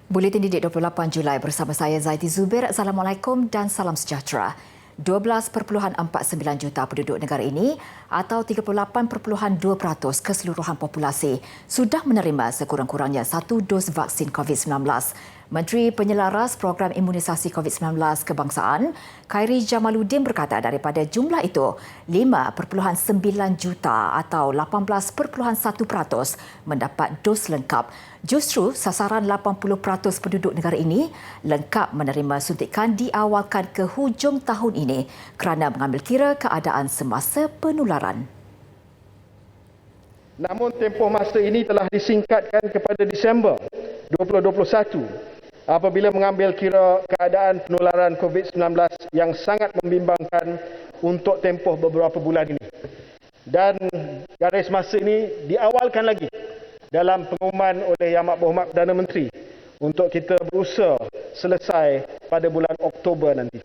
Buletin Didik 28 Julai bersama saya Zaiti Zubir. Assalamualaikum dan salam sejahtera. 12.49 juta penduduk negara ini atau 38.2% keseluruhan populasi sudah menerima sekurang-kurangnya satu dos vaksin COVID-19. Menteri Penyelaras Program Imunisasi COVID-19 Kebangsaan, Khairi Jamaluddin berkata daripada jumlah itu, 5.9 juta atau 18.1% mendapat dos lengkap. Justru sasaran 80% penduduk negara ini lengkap menerima suntikan diawalkan ke hujung tahun ini kerana mengambil kira keadaan semasa penularan. Namun tempoh masa ini telah disingkatkan kepada Disember 2021 apabila mengambil kira keadaan penularan COVID-19 yang sangat membimbangkan untuk tempoh beberapa bulan ini. Dan garis masa ini diawalkan lagi dalam pengumuman oleh Yang Amat Perdana Menteri untuk kita berusaha selesai pada bulan Oktober nanti.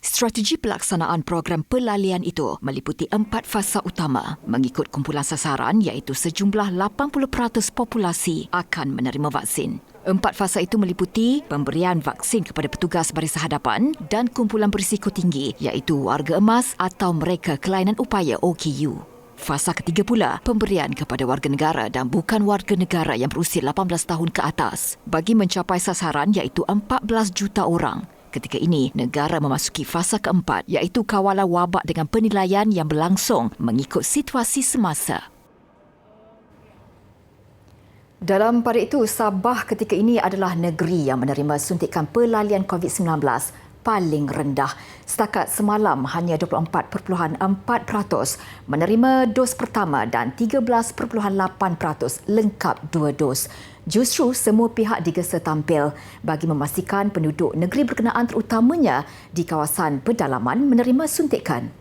Strategi pelaksanaan program pelalian itu meliputi 4 fasa utama mengikut kumpulan sasaran iaitu sejumlah 80% populasi akan menerima vaksin. 4 fasa itu meliputi pemberian vaksin kepada petugas barisan hadapan dan kumpulan berisiko tinggi iaitu warga emas atau mereka kelainan upaya OKU. Fasa ketiga pula, pemberian kepada warga negara dan bukan warga negara yang berusia 18 tahun ke atas bagi mencapai sasaran iaitu 14 juta orang. Ketika ini, negara memasuki fasa keempat iaitu kawalan wabak dengan penilaian yang berlangsung mengikut situasi semasa. Dalam pada itu, Sabah ketika ini adalah negeri yang menerima suntikan pelalian COVID-19 paling rendah. Setakat semalam, hanya 24.4% menerima dos pertama dan 13.8% lengkap 2 dos. Justru semua pihak digesa tampil bagi memastikan penduduk negeri berkenaan terutamanya di kawasan pedalaman menerima suntikan.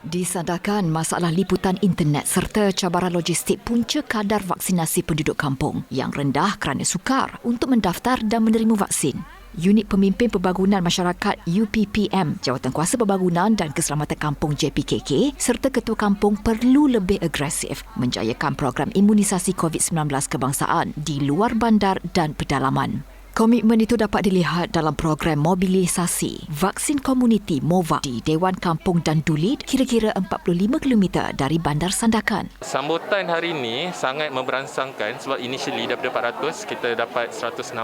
Disandarkan masalah liputan internet serta cabaran logistik punca kadar vaksinasi penduduk kampung yang rendah kerana sukar untuk mendaftar dan menerima vaksin. Unit Pemimpin Pembangunan Masyarakat UPPM, Jawatankuasa Pembangunan dan Keselamatan Kampung JPKK serta Ketua Kampung perlu lebih agresif menjayakan program imunisasi COVID-19 kebangsaan di luar bandar dan pedalaman. Komitmen itu dapat dilihat dalam program mobilisasi vaksin komuniti MOVA di Dewan Kampung dan Dulid kira-kira 45 km dari Bandar Sandakan. Sambutan hari ini sangat memberangsangkan sebab initially daripada 400 kita dapat 162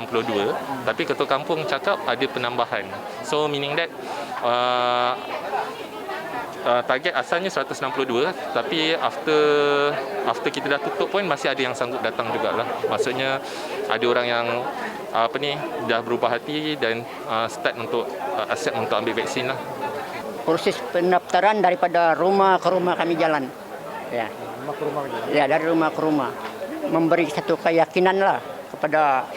tapi Ketua Kampung cakap ada penambahan. So meaning that target asalnya 162 tapi after kita dah tutup pun masih ada yang sanggup datang jugalah. Maksudnya ada orang yang dah berubah hati dan start untuk accept untuk ambil vaksin lah. Proses pendaftaran daripada rumah ke rumah kami jalan. Ya. Rumah ke rumah. Ya, dari rumah ke rumah. Memberi satu keyakinan lah kepada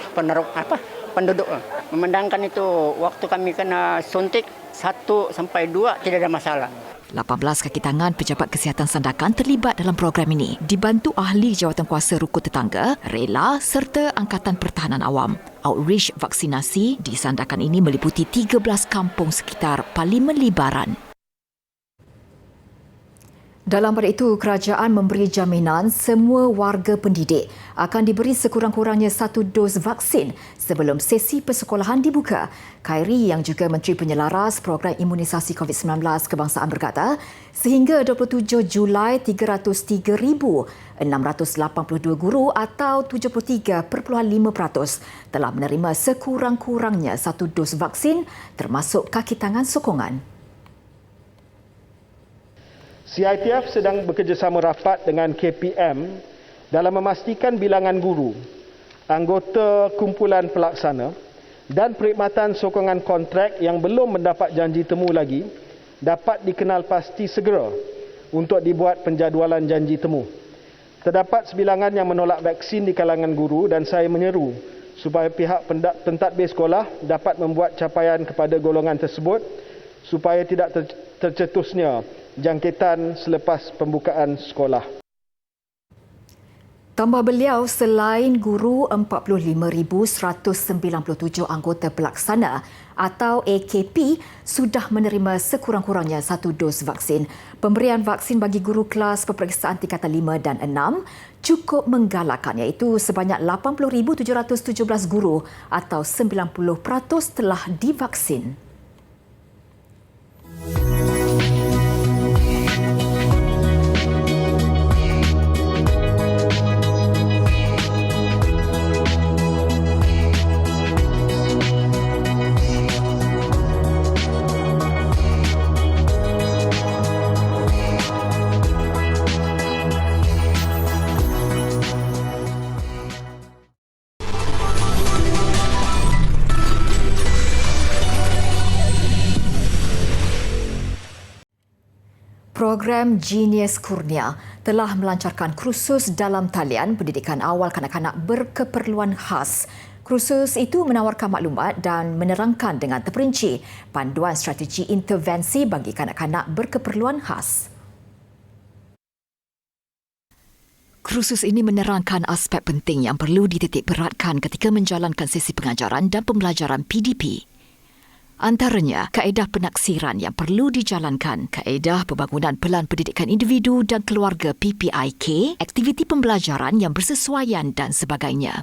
penduduk. Memandangkan itu waktu kami kena suntik 1 sampai 2 tidak ada masalah. 18 kaki tangan pejabat kesihatan Sandakan terlibat dalam program ini, dibantu ahli jawatankuasa rukun tetangga, rela serta Angkatan Pertahanan Awam. Outreach vaksinasi di Sandakan ini meliputi 13 kampung sekitar Parlimen Libaran. Dalam pada itu, kerajaan memberi jaminan semua warga pendidik akan diberi sekurang-kurangnya 1 dos vaksin sebelum sesi persekolahan dibuka. Khairi yang juga Menteri Penyelaras Program Imunisasi COVID-19 Kebangsaan berkata, sehingga 27 Julai 303,682 guru atau 73.5% telah menerima sekurang-kurangnya 1 dos vaksin termasuk kaki tangan sokongan. CITF sedang bekerjasama rapat dengan KPM dalam memastikan bilangan guru, anggota kumpulan pelaksana dan perkhidmatan sokongan kontrak yang belum mendapat janji temu lagi dapat dikenal pasti segera untuk dibuat penjadualan janji temu. Terdapat sebilangan yang menolak vaksin di kalangan guru dan saya menyeru supaya pihak pentadbir sekolah dapat membuat capaian kepada golongan tersebut supaya tidak tercetusnya jangkitan selepas pembukaan sekolah. Tambah beliau, selain guru, 45,197 anggota pelaksana atau AKP sudah menerima sekurang-kurangnya 1 dos vaksin. Pemberian vaksin bagi guru kelas peperiksaan tingkatan 5 dan 6 cukup menggalakkan, iaitu sebanyak 80,717 guru atau 90% telah divaksin. Program Genius Kurnia telah melancarkan kursus dalam talian pendidikan awal kanak-kanak berkeperluan khas. Kursus itu menawarkan maklumat dan menerangkan dengan terperinci panduan strategi intervensi bagi kanak-kanak berkeperluan khas. Kursus ini menerangkan aspek penting yang perlu dititik beratkan ketika menjalankan sesi pengajaran dan pembelajaran PDP. Antaranya, kaedah penaksiran yang perlu dijalankan, kaedah pembangunan pelan pendidikan individu dan keluarga PPIK, aktiviti pembelajaran yang bersesuaian dan sebagainya.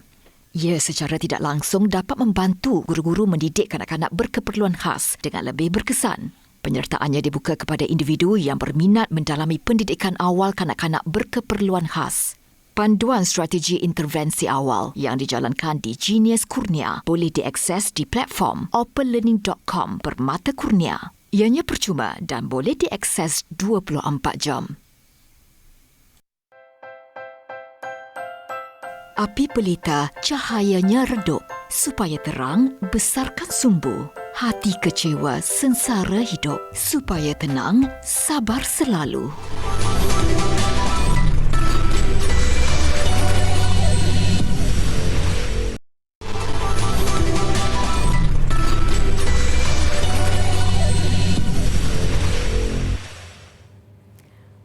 Ia secara tidak langsung dapat membantu guru-guru mendidik kanak-kanak berkeperluan khas dengan lebih berkesan. Penyertaannya dibuka kepada individu yang berminat mendalami pendidikan awal kanak-kanak berkeperluan khas. Panduan strategi intervensi awal yang dijalankan di Genius Kurnia boleh diakses di platform openlearning.com bermata kurnia. Ianya percuma dan boleh diakses 24 jam. Api pelita cahayanya redup supaya terang besarkan sumbu. Hati kecewa sengsara hidup supaya tenang sabar selalu.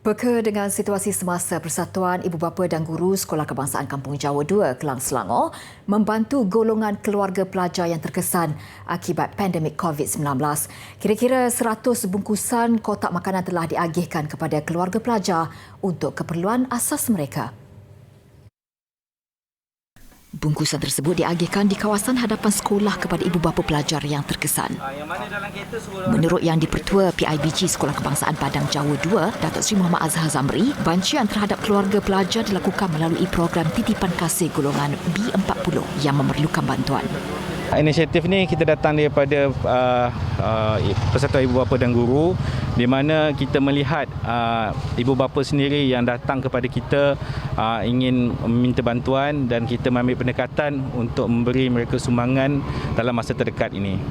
Peka dengan situasi semasa, Persatuan Ibu Bapa dan Guru Sekolah Kebangsaan Kampung Jawa 2 Kelang Selangor membantu golongan keluarga pelajar yang terkesan akibat pandemik COVID-19. Kira-kira 100 bungkusan kotak makanan telah diagihkan kepada keluarga pelajar untuk keperluan asas mereka. Bungkusan tersebut diagihkan di kawasan hadapan sekolah kepada ibu bapa pelajar yang terkesan. Menurut Yang di-Pertua PIBG Sekolah Kebangsaan Padang Jawa 2, Datuk Seri Muhammad Azhar Zamri, bancian terhadap keluarga pelajar dilakukan melalui program titipan kasih golongan B40 yang memerlukan bantuan. Inisiatif ni kita datang daripada Persatuan Ibu Bapa dan Guru, di mana kita melihat ibu bapa sendiri yang datang kepada kita ingin meminta bantuan dan kita mengambil pendekatan untuk memberi mereka sumbangan dalam masa terdekat ini.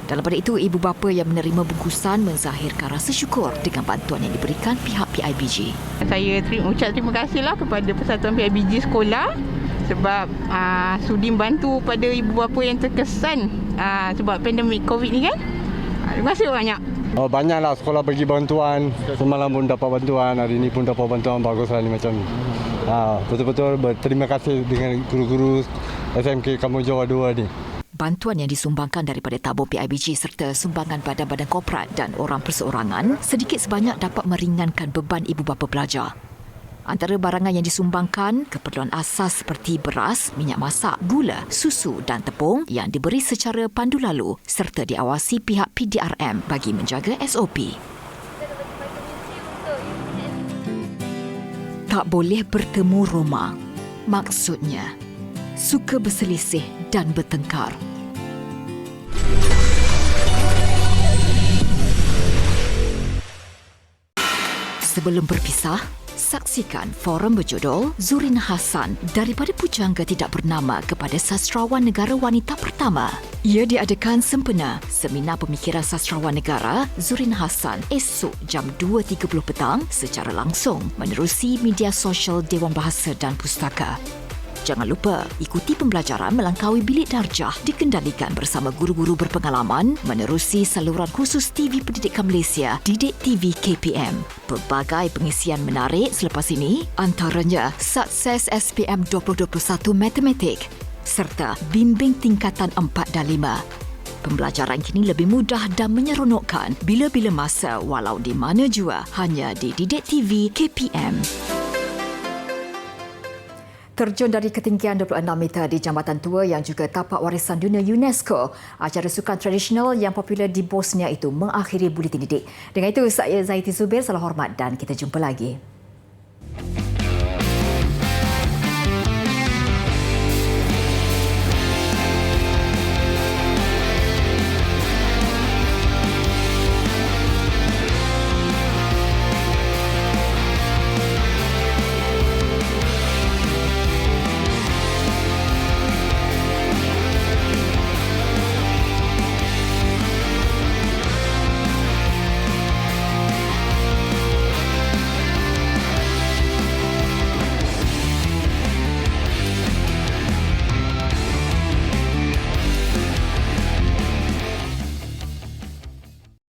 Dalam pada itu, ibu bapa yang menerima bungkusan menzahirkan rasa syukur dengan bantuan yang diberikan pihak PIBG. Saya ucap terima kasihlah kepada Persatuan PIBG Sekolah sebab sudi membantu pada ibu bapa yang terkesan sebab pandemik COVID ni kan. Terima kasih banyak. Banyaklah sekolah bagi bantuan. Semalam pun dapat bantuan, hari ini pun dapat bantuan, baguslah ni macam ni. Betul-betul berterima kasih dengan guru-guru SMK Kampung Jawa 2 ni. Bantuan yang disumbangkan daripada tabung PIBG serta sumbangan badan-badan korporat dan orang perseorangan sedikit sebanyak dapat meringankan beban ibu bapa pelajar. Antara barangan yang disumbangkan, keperluan asas seperti beras, minyak masak, gula, susu dan tepung yang diberi secara pandu lalu serta diawasi pihak PDRM bagi menjaga SOP. Tak boleh bertemu Roma. Maksudnya, suka berselisih dan bertengkar. Sebelum berpisah, saksikan forum berjudul Zurina Hassan daripada pujangga tidak bernama kepada sastrawan negara wanita pertama. Ia diadakan sempena Seminar Pemikiran Sastrawan Negara Zurina Hassan esok jam 2.30 petang secara langsung menerusi media sosial Dewan Bahasa dan Pustaka. Jangan lupa, ikuti pembelajaran melangkaui bilik darjah dikendalikan bersama guru-guru berpengalaman menerusi saluran khusus TV Pendidikan Malaysia, Didik TV KPM. Pelbagai pengisian menarik selepas ini, antaranya Sukses SPM 2021 Matematik serta Bimbing Tingkatan 4 dan 5. Pembelajaran kini lebih mudah dan menyeronokkan bila-bila masa walau di mana jua, hanya di Didik TV KPM. Terjun dari ketinggian 26 meter di Jambatan Tua yang juga tapak warisan dunia UNESCO, acara sukan tradisional yang popular di Bosnia itu mengakhiri buletin didik. Dengan itu, saya Zaiti Zubir, salam hormat dan kita jumpa lagi.